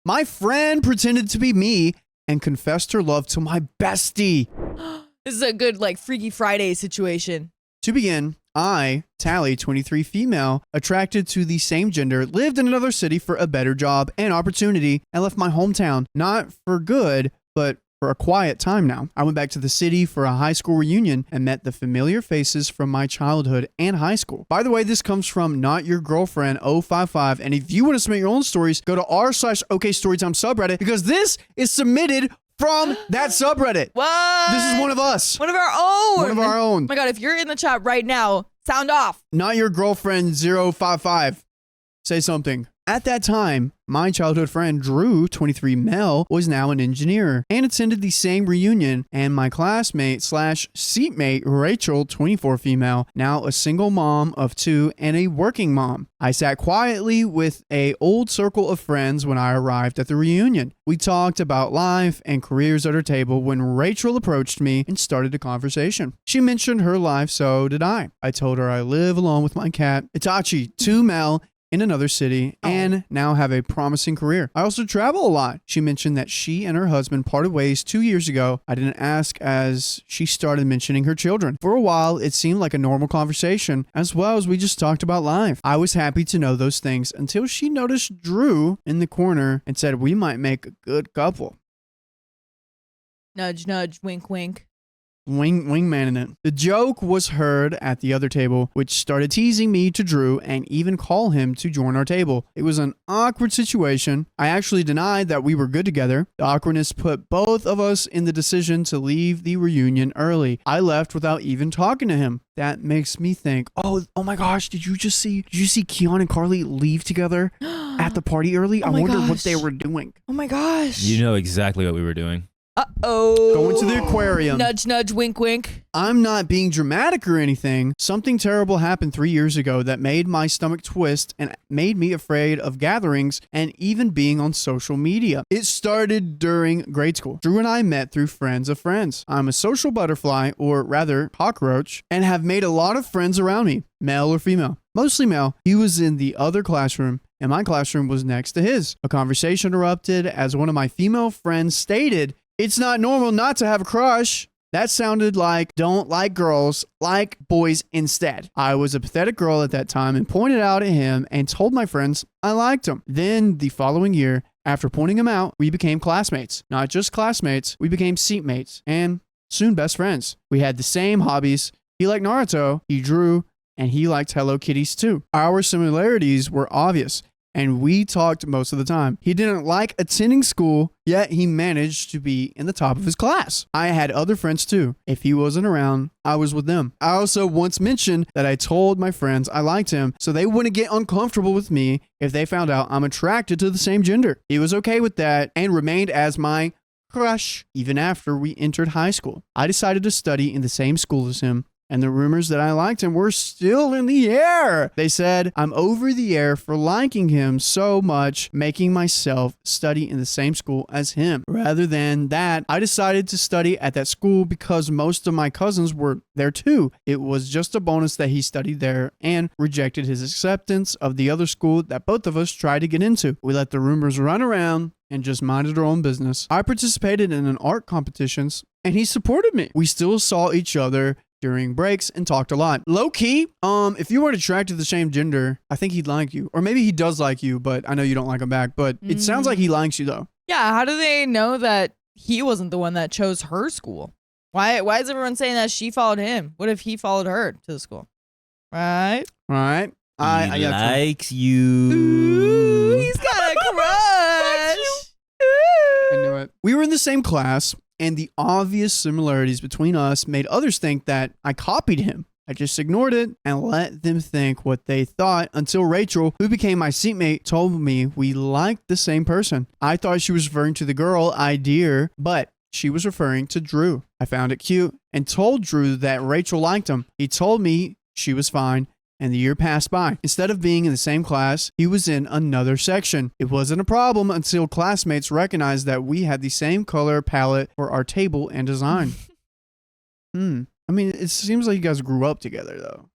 My friend pretended to be me and confessed her love to my bestie. This is a good, like, Freaky Friday situation. To begin, I, Tally, 23 female, attracted to the same gender, lived in another city for a better job and opportunity, and left my hometown, not for good, but for a quiet time now. I went back to the city for a high school reunion and met the familiar faces from my childhood and high school. By the way, this comes from Not Your Girlfriend 055, and if you want to submit your own stories, go to r/okstorytime subreddit, because this is submitted from that subreddit. What? This is one of us. One of our own. One of our own. Oh my God, if you're in the chat right now, sound off. Not Your Girlfriend 055. Say something. At that time, my childhood friend Drew, 23 male, was now an engineer and attended the same reunion, and my classmate / seatmate Rachel, 24 female, now a single mom of 2 and a working mom. I sat quietly with a old circle of friends when I arrived at the reunion. We talked about life and careers at our table when Rachel approached me and started a conversation. She mentioned her life, so did I. I told her I live alone with my cat, Itachi, 2 male, in another city, and now have a promising career. I also travel a lot. She mentioned that she and her husband parted ways 2 years ago. I didn't ask, as she started mentioning her children. For a while, it seemed like a normal conversation, as well as we just talked about life. I was happy to know those things until she noticed Drew in the corner and said we might make a good couple. Nudge, nudge, wink, wink. Wingman in it. The joke was heard at the other table, which started teasing me to Drew and even call him to join our table. It was an awkward situation. I actually denied that we were good together. The awkwardness put both of us in the decision to leave the reunion early. I left without even talking to him. That makes me think, oh my gosh, did you see Keon and Carly leave together at the party early? Oh I my wonder what gosh. they were doing. Oh my gosh. You know exactly what we were doing. Uh-oh. Going to the aquarium. Nudge, nudge, wink, wink. I'm not being dramatic or anything. Something terrible happened 3 years ago that made my stomach twist and made me afraid of gatherings and even being on social media. It started during grade school. Drew and I met through friends of friends. I'm a social butterfly, or rather cockroach, and have made a lot of friends around me, male or female. Mostly male. He was in the other classroom, and my classroom was next to his. A conversation erupted as one of my female friends stated, "It's not normal not to have a crush." That sounded like don't like girls, like boys instead. I was a pathetic girl at that time and pointed out at him and told my friends I liked him. Then the following year, after pointing him out, we became classmates. Not just classmates, we became seatmates and soon best friends. We had the same hobbies. He liked Naruto, he drew, and he liked Hello Kitties too. Our similarities were obvious, and we talked most of the time. He didn't like attending school, yet he managed to be in the top of his class. I had other friends too. If he wasn't around, I was with them. I also once mentioned that I told my friends I liked him so they wouldn't get uncomfortable with me if they found out I'm attracted to the same gender. He was okay with that and remained as my crush even after we entered high school. I decided to study in the same school as him, and the rumors that I liked him were still in the air. They said I'm over the air for liking him so much, making myself study in the same school as him. Rather than that, I decided to study at that school because most of my cousins were there too. It was just a bonus that he studied there, and rejected his acceptance of the other school that both of us tried to get into. We let the rumors run around and just minded our own business. I participated in an art competitions, and he supported me. We still saw each other during breaks and talked a lot. Low key, if you weren't attracted to the same gender, I think he'd like you. Or maybe he does like you, but I know you don't like him back. But it sounds like he likes you though. Yeah, how do they know that he wasn't the one that chose her school? Why is everyone saying that she followed him? What if he followed her to the school? Right? Right? He likes you. Ooh, he's got a crush. I knew it. We were in the same class, and the obvious similarities between us made others think that I copied him. I just ignored it and let them think what they thought until Rachel, who became my seatmate, told me we liked the same person. I thought she was referring to the girl idea, but she was referring to Drew. I found it cute and told Drew that Rachel liked him. He told me she was fine, and the year passed by. Instead of being in the same class, he was in another section. It wasn't a problem until classmates recognized that we had the same color palette for our table and design. I mean, it seems like you guys grew up together, though.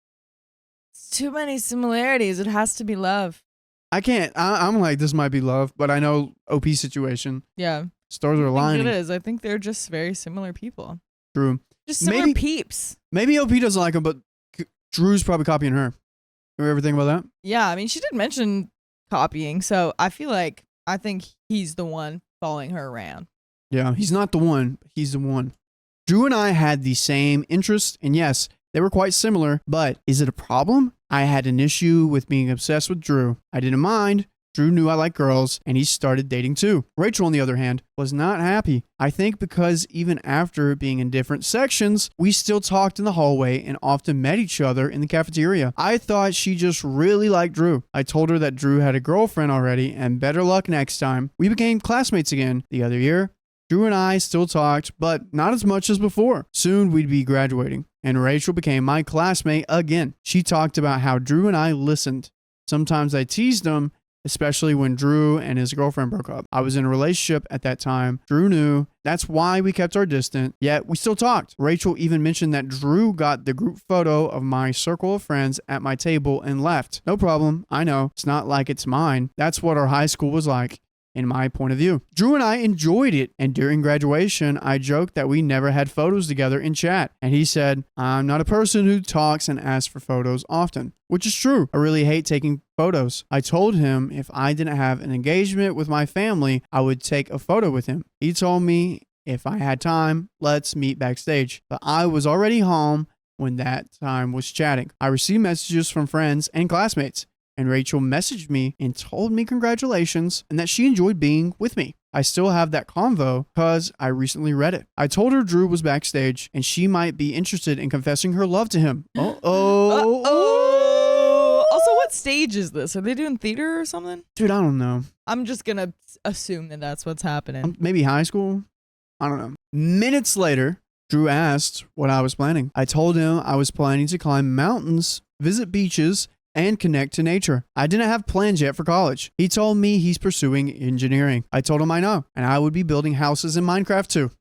It's too many similarities. It has to be love. I can't. I'm like, this might be love, but I know OP situation. Yeah. Stars are I aligning. think it is. I think they're just very similar people. True. Just similar peeps. Maybe OP doesn't like him, but Drew's probably copying her. You ever think about that? Yeah, I mean, she did mention copying, so I think he's the one following her around. Yeah, he's not the one. He's the one. Drew and I had the same interests, and yes, they were quite similar, but is it a problem? I had an issue with being obsessed with Drew. I didn't mind. Drew knew I liked girls, and he started dating too. Rachel, on the other hand, was not happy. I think because even after being in different sections, we still talked in the hallway and often met each other in the cafeteria. I thought she just really liked Drew. I told her that Drew had a girlfriend already, and better luck next time. We became classmates again the other year. Drew and I still talked, but not as much as before. Soon we'd be graduating, and Rachel became my classmate again. She talked about how Drew and I listened. Sometimes I teased him, especially when Drew and his girlfriend broke up. I was in a relationship at that time. Drew knew. That's why we kept our distance, yet we still talked. Rachel even mentioned that Drew got the group photo of my circle of friends at my table and left. No problem. I know. It's not like it's mine. That's what our high school was like, in my point of view. Drew and I enjoyed it, and during graduation, I joked that we never had photos together in chat, and he said, I'm not a person who talks and asks for photos often, which is true. I really hate taking photos. I told him if I didn't have an engagement with my family, I would take a photo with him. He told me if I had time, let's meet backstage, but I was already home when that time was chatting. I received messages from friends and classmates, and Rachel messaged me and told me congratulations and that she enjoyed being with me. I still have that convo because I recently read it. I told her Drew was backstage and she might be interested in confessing her love to him. Also, what stage is this? Are they doing theater or something? Dude, I don't know. I'm just going to assume that that's what's happening. Maybe high school? I don't know. Minutes later, Drew asked what I was planning. I told him I was planning to climb mountains, visit beaches, and connect to nature. I didn't have plans yet for college. He told me he's pursuing engineering. I told him I know, and I would be building houses in Minecraft too.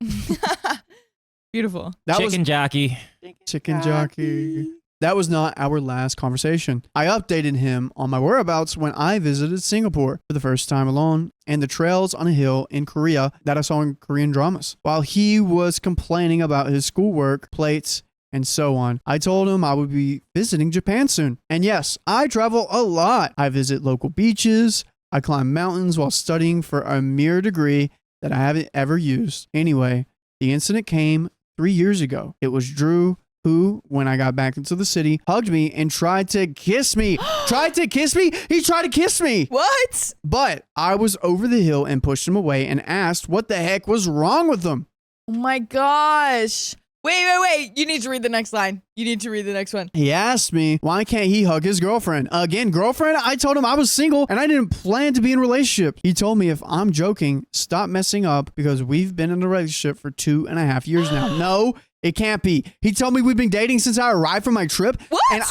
Beautiful. Chicken jockey. Chicken jockey. That was not our last conversation. I updated him on my whereabouts when I visited Singapore for the first time alone and the trails on a hill in Korea that I saw in Korean dramas. While he was complaining about his schoolwork, plates, and so on, I told him I would be visiting Japan soon. And yes, I travel a lot. I visit local beaches. I climb mountains while studying for a mere degree that I haven't ever used. Anyway, the incident came 3 years ago. It was Drew who, when I got back into the city, hugged me and tried to kiss me. Tried to kiss me? He tried to kiss me. What? But I was over the hill and pushed him away and asked what the heck was wrong with him. Oh my gosh. Wait. You need to read the next line. You need to read the next one. He asked me, why can't he hug his girlfriend? Again, girlfriend? I told him I was single and I didn't plan to be in a relationship. He told me if I'm joking, stop messing up because we've been in a relationship for 2.5 years now. No, it can't be. He told me we've been dating since I arrived from my trip. What? And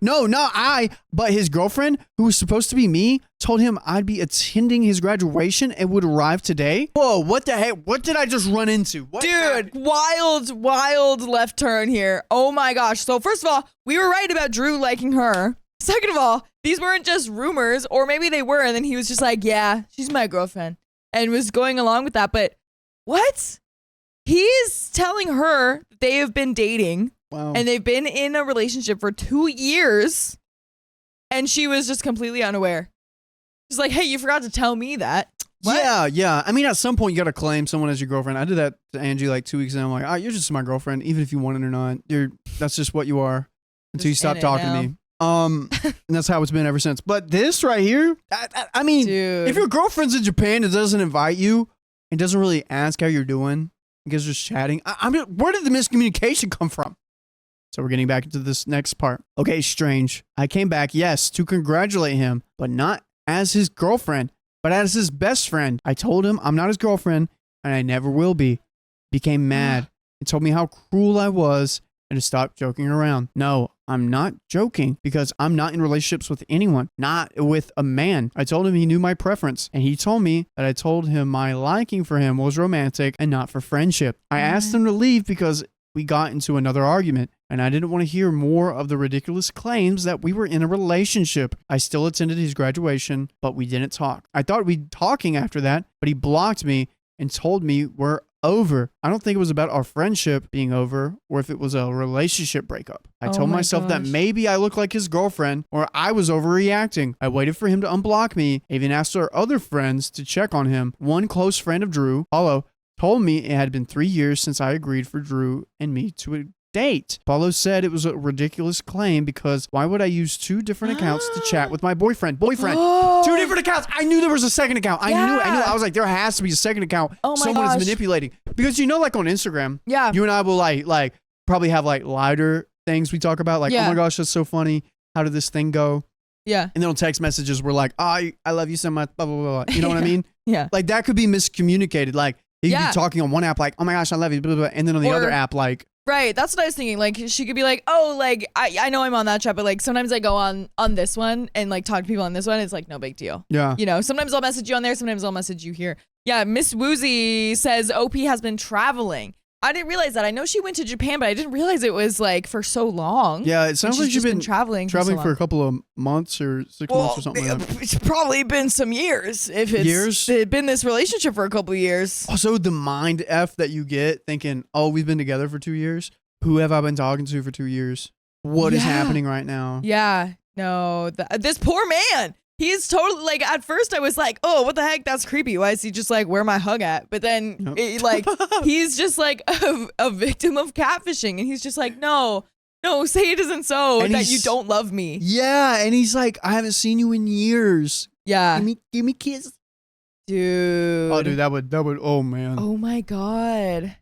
not I, but his girlfriend, who was supposed to be me, told him I'd be attending his graduation and would arrive today. Whoa, what the heck? What did I just run into? What Dude, happened? wild left turn here. Oh my gosh. So first of all, we were right about Drew liking her. Second of all, these weren't just rumors, or maybe they were, and then he was just like, yeah, she's my girlfriend, and was going along with that. But what? He's telling her they have been dating, Wow. and they've been in a relationship for 2 years, and she was just completely unaware. She's like, hey, you forgot to tell me that. What? Yeah. I mean, at some point, you got to claim someone as your girlfriend. I did that to Angie like 2 weeks ago. I'm like, you're just my girlfriend, even if you want it or not. That's just what you are until you Just stop in it talking to now. me. And that's how it's been ever since. But this right here, I mean, Dude. if your girlfriend's in Japan and doesn't invite you and doesn't really ask how you're doing, you guys are just chatting. Where did the miscommunication come from? So we're getting back into this next part. Okay, strange. I came back, yes, to congratulate him, but not as his girlfriend, but as his best friend. I told him I'm not his girlfriend, and I never will be. Became mad and told me how cruel I was and to stop joking around. No, I'm not joking because I'm not in relationships with anyone, not with a man. I told him he knew my preference, and he told me that I told him my liking for him was romantic and not for friendship. I asked him to leave because we got into another argument. and I didn't want to hear more of the ridiculous claims that we were in a relationship. I still attended his graduation, but we didn't talk. I thought we'd be talking after that, but he blocked me and told me we're over. I don't think it was about our friendship being over or if it was a relationship breakup. I told myself that maybe I looked like his girlfriend or I was overreacting. I waited for him to unblock me. I even asked our other friends to check on him. One close friend of Drew, Paulo, told me it had been 3 years since I agreed for Drew and me to a date. Paulo said it was a ridiculous claim because why would I use 2 different accounts to chat with my boyfriend? 2 different accounts. I knew there was a second account. I knew. I was like, there has to be a second account. Someone is manipulating. Because like on Instagram, you and I will like probably have like lighter things we talk about. Like, oh my gosh, that's so funny. How did this thing go? Yeah. And then on text messages, we're like, oh, I love you so much. Blah, blah, blah, blah. You know what I mean? Yeah. Like that could be miscommunicated. Like you could be talking on one app like, oh my gosh, I love you. Blah, blah, blah. And then on the other app, like. Right, that's what I was thinking. Like, she could be like, oh, like, I know I'm on that chat, but, like, sometimes I go on this one and, like, talk to people on this one. It's, like, no big deal. Yeah. You know, sometimes I'll message you on there. Sometimes I'll message you here. Yeah, Miss Woozy says OP has been traveling. I didn't realize that. I know she went to Japan, but I didn't realize it was, like, for so long. Yeah, it sounds like she's been traveling for a couple of months or 6 months or something like that. It's probably been some years. If it's been this relationship for a couple of years. Also, the mind F that you get thinking, oh, we've been together for 2 years. Who have I been talking to for 2 years? What is happening right now? Yeah. No, this poor man. He's totally like, at first I was like, oh, what the heck? That's creepy. Why is he just like, where my hug at? But then he's just like a victim of catfishing. And he's just like, no, say it isn't so and that you don't love me. Yeah. And he's like, I haven't seen you in years. Yeah. Give me a kiss. Dude. Oh, dude, that would, oh man. Oh my God.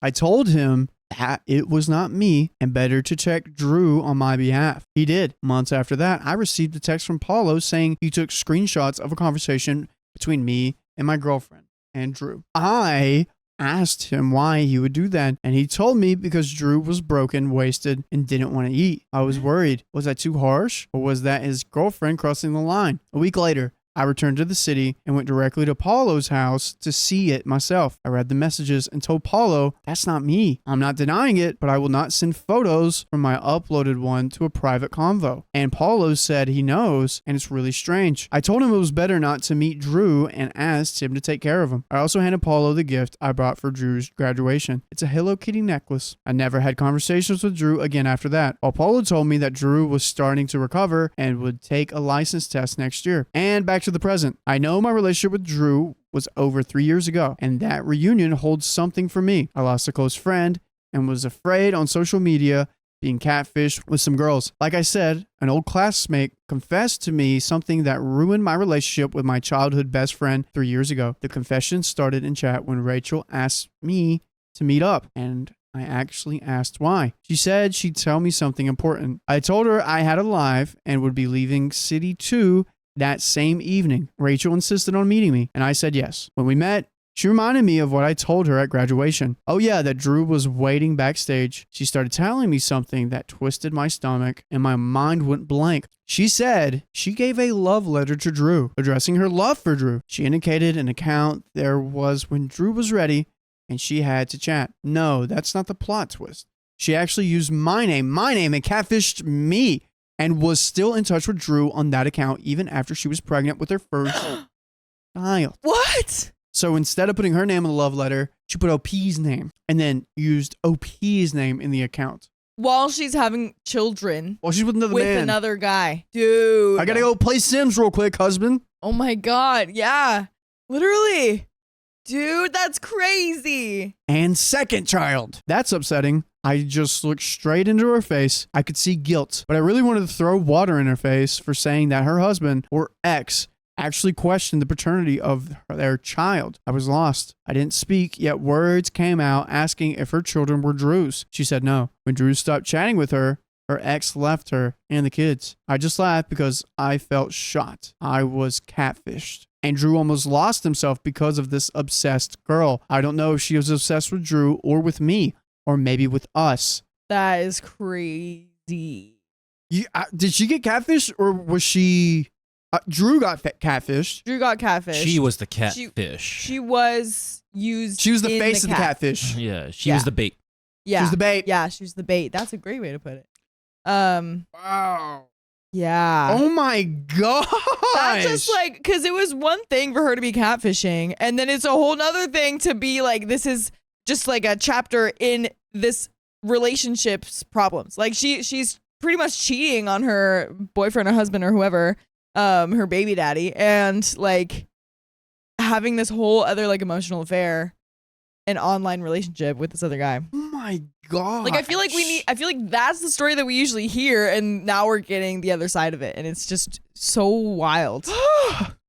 I told him that it was not me and better to check Drew on my behalf. He did. Months after that, I received a text from Paulo saying he took screenshots of a conversation between me and my girlfriend and Drew. I asked him why he would do that, and he told me because Drew was broken, wasted, and didn't want to eat. I was worried. Was that too harsh, or was that his girlfriend crossing the line? A week later, I returned to the city and went directly to Paulo's house to see it myself. I read the messages and told Paulo, that's not me. I'm not denying it, but I will not send photos from my uploaded one to a private convo. And Paulo said he knows, and it's really strange. I told him it was better not to meet Drew and asked him to take care of him. I also handed Paulo the gift I brought for Drew's graduation. It's a Hello Kitty necklace. I never had conversations with Drew again after that. While Paulo told me that Drew was starting to recover and would take a license test next year. And back to the present. I know my relationship with Drew was over 3 years ago, and that reunion holds something for me. I lost a close friend and was afraid on social media being catfished with some girls. Like I said, an old classmate confessed to me something that ruined my relationship with my childhood best friend 3 years ago. The confession started in chat when Rachel asked me to meet up, and I actually asked why. She said she'd tell me something important. I told her I had a live and would be leaving City 2 that same evening. Rachel insisted on meeting me, and I said yes. When we met, she reminded me of what I told her at graduation. Oh yeah, that Drew was waiting backstage. She started telling me something that twisted my stomach, and my mind went blank. She said she gave a love letter to Drew, addressing her love for Drew. She indicated an account there was when Drew was ready, and she had to chat. No, that's not the plot twist. She actually used my name, and catfished me, and was still in touch with Drew on that account even after she was pregnant with her first child. What? So instead of putting her name in the love letter, she put OP's name and then used OP's name in the account. While she's having children. While she's with another man. With another guy. Dude. I gotta go play Sims real quick, husband. Oh my God. Yeah. Literally. Dude, that's crazy. And second child. That's upsetting. I just looked straight into her face. I could see guilt, but I really wanted to throw water in her face for saying that her husband, or ex, actually questioned the paternity of their child. I was lost. I didn't speak, yet words came out asking if her children were Drew's. She said no. When Drew stopped chatting with her, her ex left her and the kids. I just laughed because I felt shot. I was catfished. And Drew almost lost himself because of this obsessed girl. I don't know if she was obsessed with Drew or with me. Or maybe with us. That is crazy. Did she get catfished or was she... Drew got catfished. Drew got catfished. She was the catfish. She was used. She was the face of the catfish. Yeah, she was the bait. Yeah. She's the bait. Yeah, she's the bait. That's a great way to put it. Wow. Yeah. Oh my gosh. That's just like, because it was one thing for her to be catfishing, and then it's a whole nother thing to be like, this is just like a chapter in this relationship's problems. Like she's pretty much cheating on her boyfriend or husband or whoever, her baby daddy, and like having this whole other like emotional affair, an online relationship with this other guy. Oh my god. Like I feel like that's the story that we usually hear, and now we're getting the other side of it, and it's just so wild.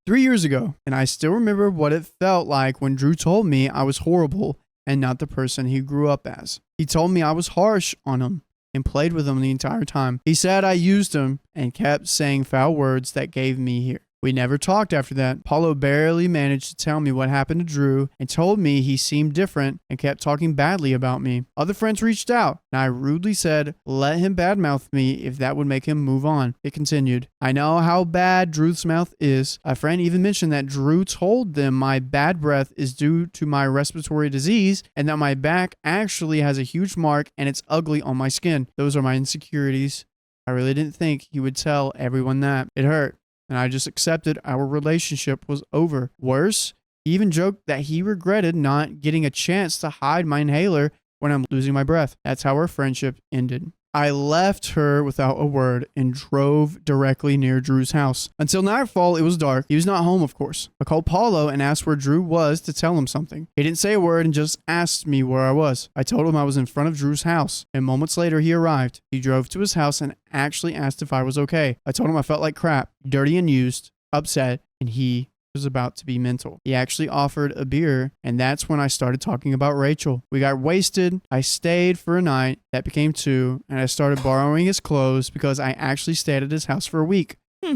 3 years ago, and I still remember what it felt like when Drew told me I was horrible and not the person he grew up as. He told me I was harsh on him and played with him the entire time. He said I used him and kept saying foul words that gave me here. We never talked after that. Paulo barely managed to tell me what happened to Drew and told me he seemed different and kept talking badly about me. Other friends reached out, and I rudely said, let him badmouth me if that would make him move on. It continued. I know how bad Drew's mouth is. A friend even mentioned that Drew told them my bad breath is due to my respiratory disease and that my back actually has a huge mark and it's ugly on my skin. Those are my insecurities. I really didn't think he would tell everyone that. It hurt. And I just accepted our relationship was over. Worse, he even joked that he regretted not getting a chance to hide my inhaler when I'm losing my breath. That's how our friendship ended. I left her without a word and drove directly near Drew's house. Until nightfall, it was dark. He was not home, of course. I called Paulo and asked where Drew was to tell him something. He didn't say a word and just asked me where I was. I told him I was in front of Drew's house, and moments later he arrived. He drove to his house and actually asked if I was okay. I told him I felt like crap, dirty and used, upset, and he was about to be mental. He actually offered a beer, and that's when I started talking about Rachel. We got wasted. I stayed for a night. That became 2, and I started borrowing his clothes because I actually stayed at his house for a week.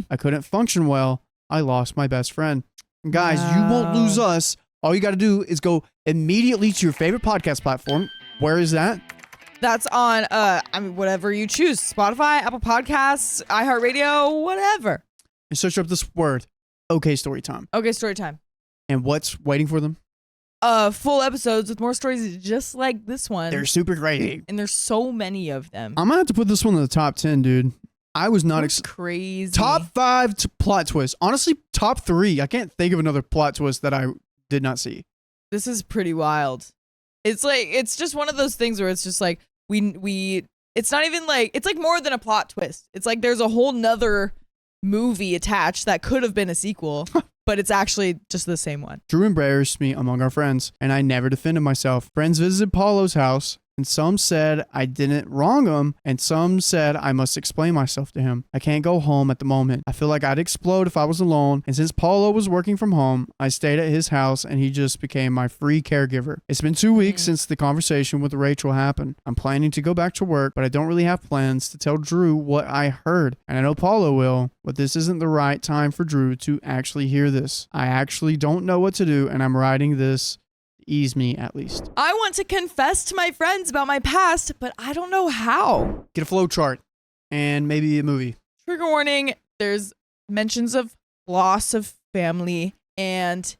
I couldn't function well. I lost my best friend. And guys, you won't lose us. All you got to do is go immediately to your favorite podcast platform. Where is that? That's on, whatever you choose. Spotify, Apple Podcasts, iHeartRadio, whatever. And search up this word. Okay, story time. Okay, story time. And what's waiting for them? Full episodes with more stories just like this one. They're super great. And there's so many of them. I'm gonna have to put this one in the top 10, dude. I was not crazy. Top 5 plot twist. Honestly, top 3. I can't think of another plot twist that I did not see. This is pretty wild. It's like, it's just one of those things where it's just like, it's not even like, it's like more than a plot twist. It's like there's a whole nother movie attached that could have been a sequel, but it's actually just the same one. Drew embarrassed me among our friends, and I never defended myself. Friends visited Paulo's house, and some said I didn't wrong him, and some said I must explain myself to him. I can't go home at the moment. I feel like I'd explode if I was alone, and since Paulo was working from home, I stayed at his house, and he just became my free caregiver. It's been 2 weeks since the conversation with Rachel happened. I'm planning to go back to work, but I don't really have plans to tell Drew what I heard, and I know Paulo will, but this isn't the right time for Drew to actually hear this. I actually don't know what to do, and I'm writing this ease me at least. I want to confess to my friends about my past, but I don't know how. Get a flow chart and maybe a movie. Trigger warning, there's mentions of loss of family and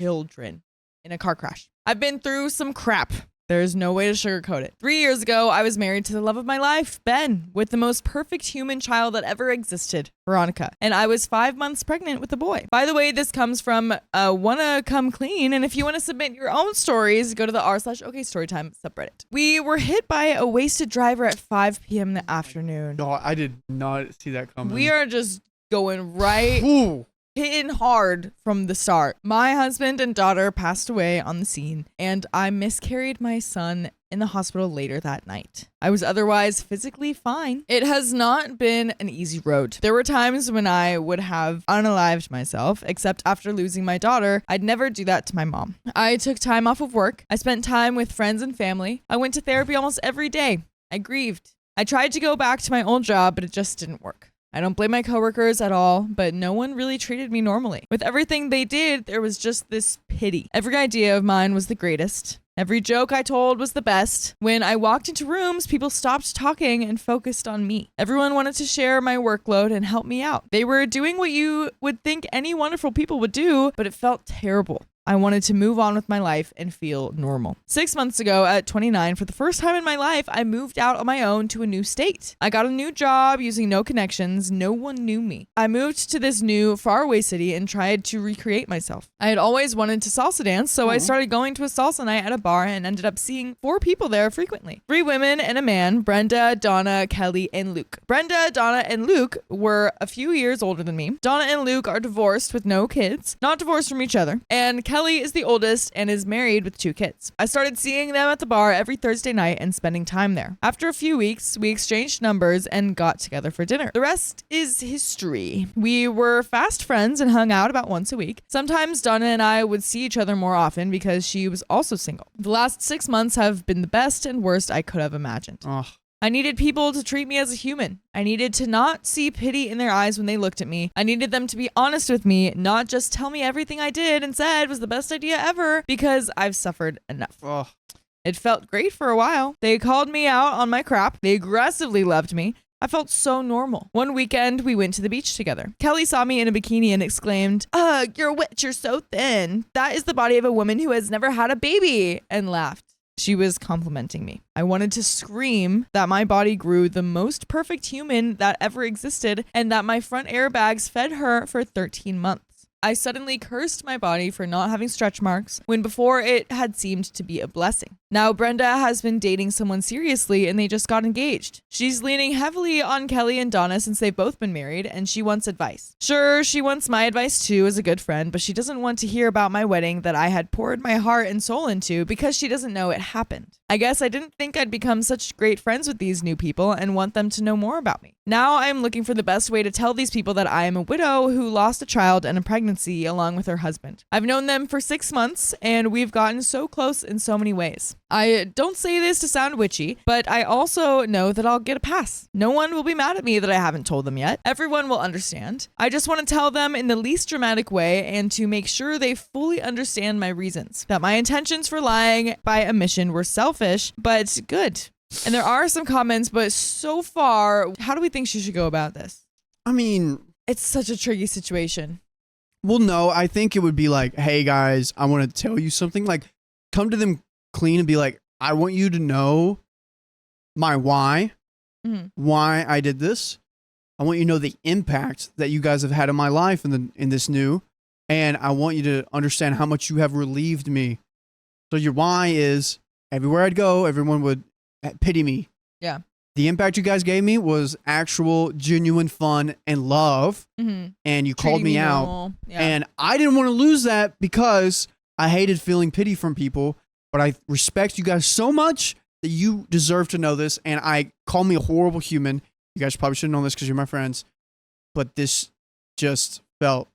children in a car crash. I've been through some crap. There's no way to sugarcoat it. 3 years ago, I was married to the love of my life, Ben, with the most perfect human child that ever existed, Veronica. And I was 5 months pregnant with a boy. By the way, this comes from Wanna Come Clean. And if you want to submit your own stories, go to the r/okstorytime subreddit. We were hit by a wasted driver at 5 p.m. in the afternoon. No, I did not see that coming. We are just going right... Ooh. Hitting hard from the start. My husband and daughter passed away on the scene, and I miscarried my son in the hospital later that night. I was otherwise physically fine. It has not been an easy road. There were times when I would have unalived myself, except after losing my daughter, I'd never do that to my mom. I took time off of work. I spent time with friends and family. I went to therapy almost every day. I grieved. I tried to go back to my old job, but it just didn't work. I don't blame my coworkers at all, but no one really treated me normally. With everything they did, there was just this pity. Every idea of mine was the greatest. Every joke I told was the best. When I walked into rooms, people stopped talking and focused on me. Everyone wanted to share my workload and help me out. They were doing what you would think any wonderful people would do, but it felt terrible. I wanted to move on with my life and feel normal. 6 months ago at 29, for the first time in my life, I moved out on my own to a new state. I got a new job using no connections. No one knew me. I moved to this new faraway city and tried to recreate myself. I had always wanted to salsa dance, so I started going to a salsa night at a bar and ended up seeing 4 people there frequently. 3 women and a man, Brenda, Donna, Kelly, and Luke. Brenda, Donna, and Luke were a few years older than me. Donna and Luke are divorced with no kids, not divorced from each other, and Kelly is the oldest and is married with 2 kids. I started seeing them at the bar every Thursday night and spending time there. After a few weeks, we exchanged numbers and got together for dinner. The rest is history. We were fast friends and hung out about once a week. Sometimes Donna and I would see each other more often because she was also single. The last 6 months have been the best and worst I could have imagined. I needed people to treat me as a human. I needed to not see pity in their eyes when they looked at me. I needed them to be honest with me, not just tell me everything I did and said was the best idea ever, because I've suffered enough. It felt great for a while. They called me out on my crap. They aggressively loved me. I felt so normal. One weekend, we went to the beach together. Kelly saw me in a bikini and exclaimed, "Ugh, you're a witch, you're so thin. That is the body of a woman who has never had a baby," and laughed. She was complimenting me. I wanted to scream that my body grew the most perfect human that ever existed and that my front airbags fed her for 13 months. I suddenly cursed my body for not having stretch marks when before it had seemed to be a blessing. Now Brenda has been dating someone seriously and they just got engaged. She's leaning heavily on Kelly and Donna since they've both been married and she wants advice. Sure, she wants my advice too as a good friend, but she doesn't want to hear about my wedding that I had poured my heart and soul into because she doesn't know it happened. I guess I didn't think I'd become such great friends with these new people and want them to know more about me. Now I'm looking for the best way to tell these people that I am a widow who lost a child and a pregnancy along with her husband. I've known them for 6 months and we've gotten so close in so many ways. I don't say this to sound witchy, but I also know that I'll get a pass. No one will be mad at me that I haven't told them yet. Everyone will understand. I just want to tell them in the least dramatic way and to make sure they fully understand my reasons. That my intentions for lying by omission were selfish, but good. And there are some comments, but so far, how do we think she should go about this? I mean, it's such a tricky situation. Well, no, I think it would be like, hey guys, I want to tell you something. Like, come to them clean and be like, I want you to know my why, why I did this. I want you to know the impact that you guys have had in my life in this new, and I want you to understand how much you have relieved me. So your why is everywhere I'd go, everyone would pity me. Yeah. The impact you guys gave me was actual, genuine fun and love. And you called me out. Yeah. And I didn't want to lose that because I hated feeling pity from people. But I respect you guys so much that you deserve to know this. And I call me a horrible human. You guys probably should have known this because you're my friends. But this just felt,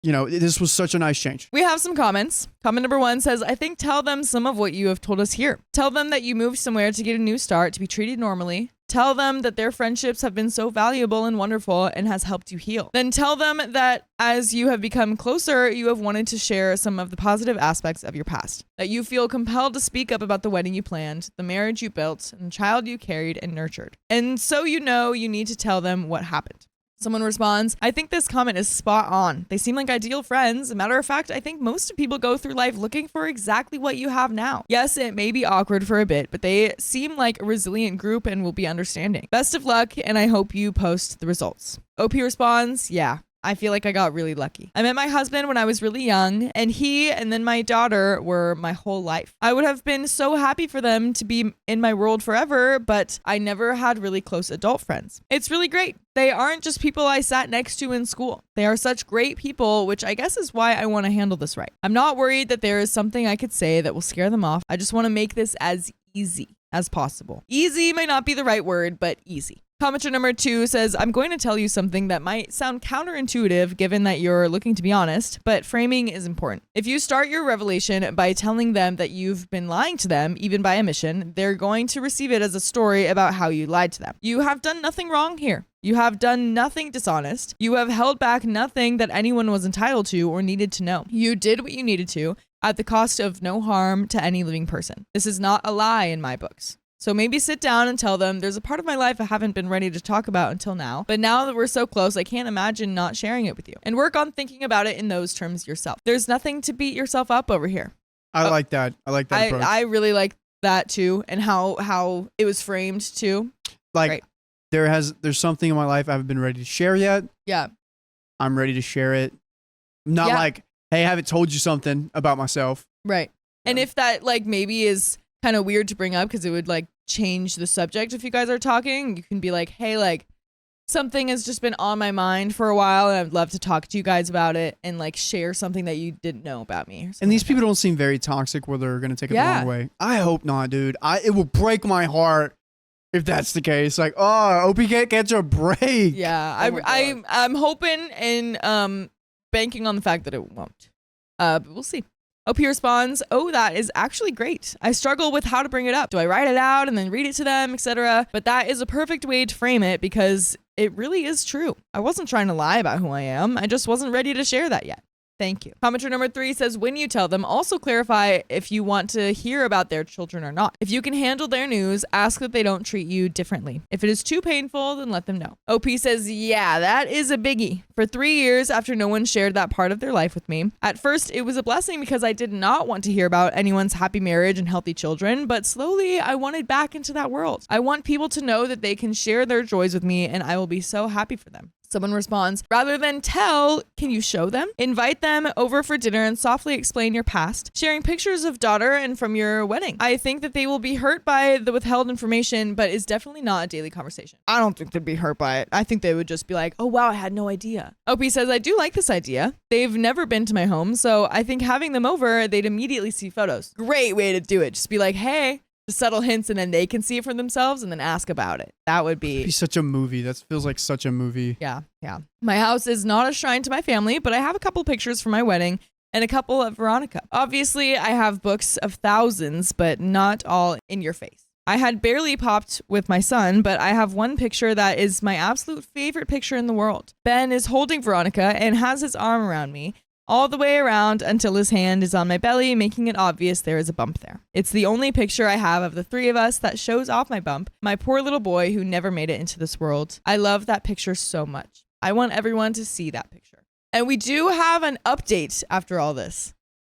this was such a nice change. We have some comments. Comment number 1 says, I think tell them some of what you have told us here. Tell them that you moved somewhere to get a new start, to be treated normally. Tell them that their friendships have been so valuable and wonderful and has helped you heal. Then tell them that as you have become closer, you have wanted to share some of the positive aspects of your past. That you feel compelled to speak up about the wedding you planned, the marriage you built, and the child you carried and nurtured. And so you need to tell them what happened. Someone responds, I think this comment is spot on. They seem like ideal friends. As a matter of fact, I think most people go through life looking for exactly what you have now. Yes, it may be awkward for a bit, but they seem like a resilient group and will be understanding. Best of luck, and I hope you post the results. OP responds, yeah. I feel like I got really lucky. I met my husband when I was really young, and he and then my daughter were my whole life. I would have been so happy for them to be in my world forever, but I never had really close adult friends. It's really great. They aren't just people I sat next to in school. They are such great people, which I guess is why I want to handle this right. I'm not worried that there is something I could say that will scare them off. I just want to make this as easy as possible. Easy might not be the right word, but easy. Commenter number 2 says, I'm going to tell you something that might sound counterintuitive given that you're looking to be honest, but framing is important. If you start your revelation by telling them that you've been lying to them, even by omission, they're going to receive it as a story about how you lied to them. You have done nothing wrong here. You have done nothing dishonest. You have held back nothing that anyone was entitled to or needed to know. You did what you needed to at the cost of no harm to any living person. This is not a lie in my books. So maybe sit down and tell them there's a part of my life I haven't been ready to talk about until now. But now that we're so close, I can't imagine not sharing it with you. And work on thinking about it in those terms yourself. There's nothing to beat yourself up over here. I like that. I like that approach. I really like that too, and how it was framed too. Like Great. there's something in my life I haven't been ready to share yet. Yeah. I'm ready to share it. Not like, hey, I haven't told you something about myself. Right. And if that like maybe is kind of weird to bring up because it would like change the subject if you guys are talking, you can be like, hey, like something has just been on my mind for a while and I'd love to talk to you guys about it and like share something that you didn't know about me. And these people don't seem very toxic where they're going to take it the wrong way. I hope not, dude. It will break my heart if that's the case. Like, oh, OP can't catch a break. Yeah. I'm hoping and banking on the fact that it won't. But we'll see. OP responds, oh, that is actually great. I struggle with how to bring it up. Do I write it out and then read it to them, etc.? But that is a perfect way to frame it because it really is true. I wasn't trying to lie about who I am. I just wasn't ready to share that yet. Thank you. Commenter number 3 says, when you tell them, also clarify if you want to hear about their children or not. If you can handle their news, ask that they don't treat you differently. If it is too painful, then let them know. OP says, yeah, that is a biggie. For 3 years after no one shared that part of their life with me, at first it was a blessing because I did not want to hear about anyone's happy marriage and healthy children, but slowly I wanted back into that world. I want people to know that they can share their joys with me and I will be so happy for them. Someone responds, rather than tell, can you show them? Invite them over for dinner and softly explain your past, sharing pictures of daughter and from your wedding. I think that they will be hurt by the withheld information, but it's definitely not a daily conversation. I don't think they'd be hurt by it. I think they would just be like, oh wow, I had no idea. OP says, I do like this idea. They've never been to my home, so I think having them over, they'd immediately see photos. Great way to do it. Just be like, hey, subtle hints and then they can see it for themselves and then ask about it. That would be such a movie. That feels like such a movie. Yeah. My house is not a shrine to my family, but I have a couple pictures from my wedding and a couple of Veronica. Obviously, I have books of thousands, but not all in your face. I had barely popped with my son, but I have one picture that is my absolute favorite picture in the world. Ben is holding Veronica and has his arm around me, all the way around until his hand is on my belly, making it obvious there is a bump there. It's the only picture I have of the 3 of us that shows off my bump, my poor little boy who never made it into this world. I love that picture so much. I want everyone to see that picture. And we do have an update after all this.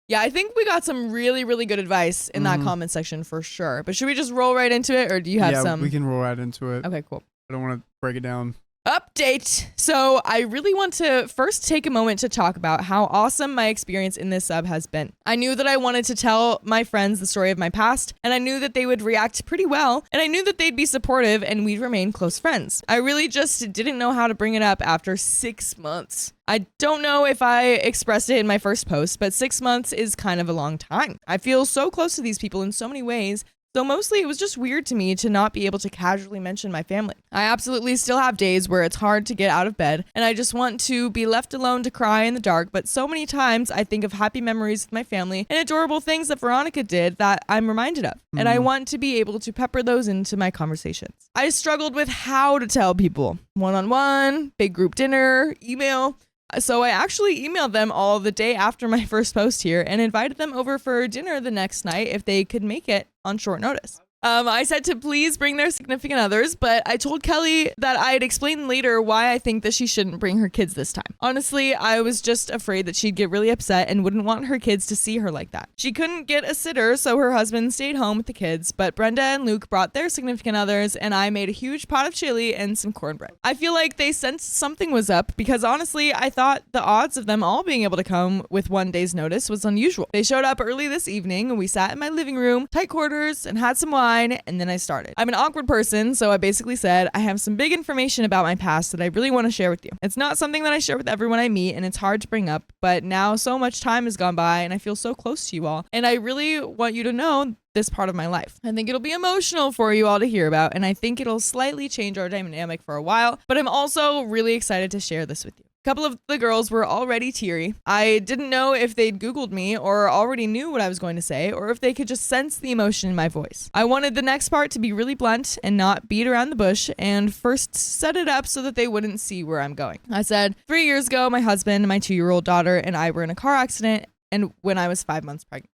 Yeah, I think we got some really, really good advice in that comment section for sure. But should we just roll right into it or do you have some? Yeah, we can roll right into it. Okay, cool. I don't want to break it down. Update. So I really want to first take a moment to talk about how awesome my experience in this sub has been. I knew that I wanted to tell my friends the story of my past, and I knew that they would react pretty well, and I knew that they'd be supportive and we'd remain close friends. I really just didn't know how to bring it up after 6 months. I don't know if I expressed it in my first post, but 6 months is kind of a long time. I feel so close to these people in so many ways. So mostly it was just weird to me to not be able to casually mention my family. I absolutely still have days where it's hard to get out of bed and I just want to be left alone to cry in the dark, but so many times I think of happy memories with my family and adorable things that Veronica did that I'm reminded of. And I want to be able to pepper those into my conversations. I struggled with how to tell people. One-on-one, big group dinner, email. So I actually emailed them all the day after my first post here and invited them over for dinner the next night if they could make it on short notice. I said to please bring their significant others, but I told Kelly that I'd explain later why I think that she shouldn't bring her kids this time. Honestly, I was just afraid that she'd get really upset and wouldn't want her kids to see her like that. She couldn't get a sitter, so her husband stayed home with the kids, but Brenda and Luke brought their significant others and I made a huge pot of chili and some cornbread. I feel like they sensed something was up because honestly, I thought the odds of them all being able to come with one day's notice was unusual. They showed up early this evening and we sat in my living room, tight quarters, and had some wine. And then I started. I'm an awkward person, so I basically said, I have some big information about my past that I really want to share with you. It's not something that I share with everyone I meet, and it's hard to bring up, but now so much time has gone by, and I feel so close to you all, and I really want you to know this part of my life. I think it'll be emotional for you all to hear about, and I think it'll slightly change our dynamic for a while, but I'm also really excited to share this with you. A couple of the girls were already teary. I didn't know if they'd Googled me or already knew what I was going to say or if they could just sense the emotion in my voice. I wanted the next part to be really blunt and not beat around the bush and first set it up so that they wouldn't see where I'm going. I said, 3 years ago, my husband, my 2-year-old daughter, and I were in a car accident and when I was 5 months pregnant.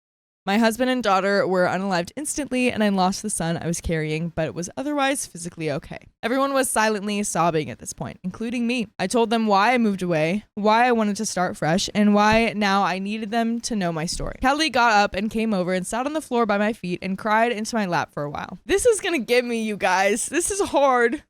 My husband and daughter were unalived instantly, and I lost the son I was carrying, but it was otherwise physically okay. Everyone was silently sobbing at this point, including me. I told them why I moved away, why I wanted to start fresh, and why now I needed them to know my story. Kelly got up and came over and sat on the floor by my feet and cried into my lap for a while. This is gonna get me, you guys. This is hard.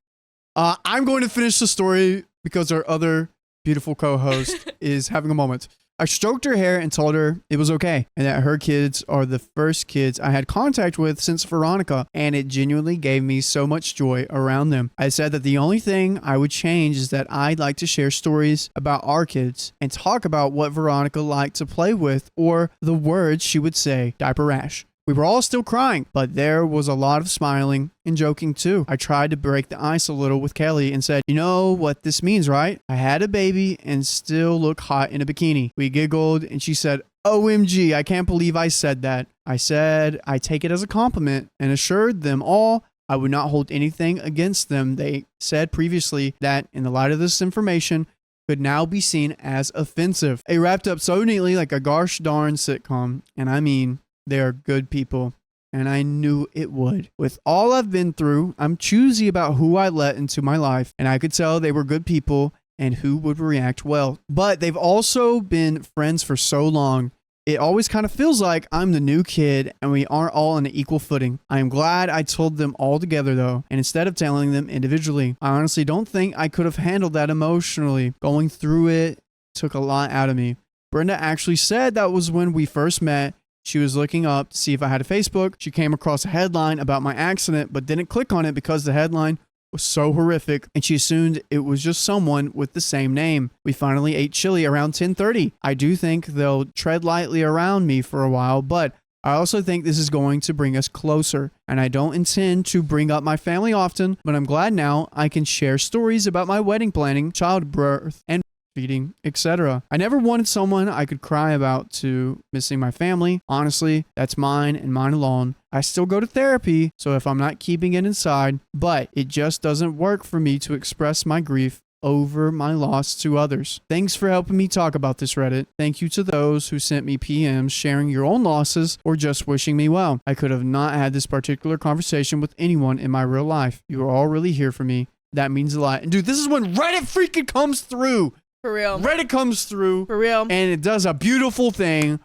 I'm going to finish the story because our other beautiful co-host is having a moment. I stroked her hair and told her it was okay and that her kids are the first kids I had contact with since Veronica, and it genuinely gave me so much joy around them. I said that the only thing I would change is that I'd like to share stories about our kids and talk about what Veronica liked to play with, or the words she would say, diaper rash. We were all still crying, but there was a lot of smiling and joking too. I tried to break the ice a little with Kelly and said, you know what this means, right? I had a baby and still look hot in a bikini. We giggled and she said, OMG, I can't believe I said that. I said I take it as a compliment and assured them all I would not hold anything against them. They said previously that in the light of this information could now be seen as offensive. It wrapped up so neatly like a gosh darn sitcom, and I mean, they are good people, and I knew it would. With all I've been through, I'm choosy about who I let into my life, and I could tell they were good people and who would react well. But they've also been friends for so long, it always kind of feels like I'm the new kid and we aren't all on an equal footing. I am glad I told them all together though, and instead of telling them individually. I honestly don't think I could have handled that emotionally. Going through it took a lot out of me. Brenda actually said that was when we first met. She was looking up to see if I had a Facebook. She came across a headline about my accident, but didn't click on it because the headline was so horrific, and she assumed it was just someone with the same name. We finally ate chili around 10:30. I do think they'll tread lightly around me for a while, but I also think this is going to bring us closer, and I don't intend to bring up my family often, but I'm glad now I can share stories about my wedding planning, childbirth, and feeding, etc. I never wanted someone I could cry about to missing my family. Honestly, that's mine and mine alone. I still go to therapy, so if I'm not keeping it inside, but it just doesn't work for me to express my grief over my loss to others. Thanks for helping me talk about this, Reddit. Thank you to those who sent me PMs sharing your own losses or just wishing me well. I could have not had this particular conversation with anyone in my real life. You are all really here for me. That means a lot. And dude, this is when Reddit freaking comes through. For real. Reddit comes through. For real. And it does a beautiful thing.